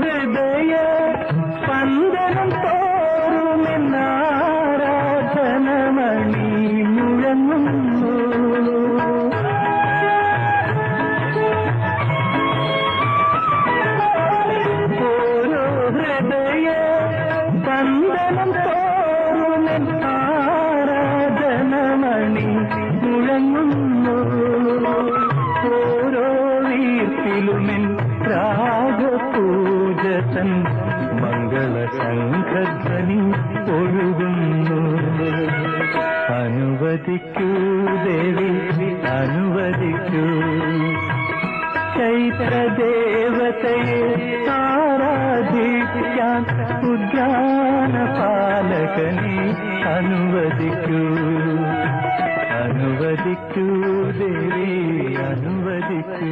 ഹൃദയ സ്പന്ദനം തോറുമെന്നാരാധനമണി മുഴങ്ങുന്നു. ഓരോ ഹൃദയ സ്പന്ദനം തോറുമെന്നാരാധനമണി മുഴങ്ങുന്നു. ഓരോ വീട്ടിലുമെൻ രാഗപൂജതൻ മംഗളശംഖധ്വനി ഒഴുകുന്നു. അനുവദിക്കൂ ദേവി അനുവദിക്കൂ, ചൈത്രദേവതയെ ആരാധിക്കാൻ ഉദ്യാനപാലകനെ അനുവദിക്കൂ. അനുവദിക്കൂ ദേവി അനുവദിക്കൂ.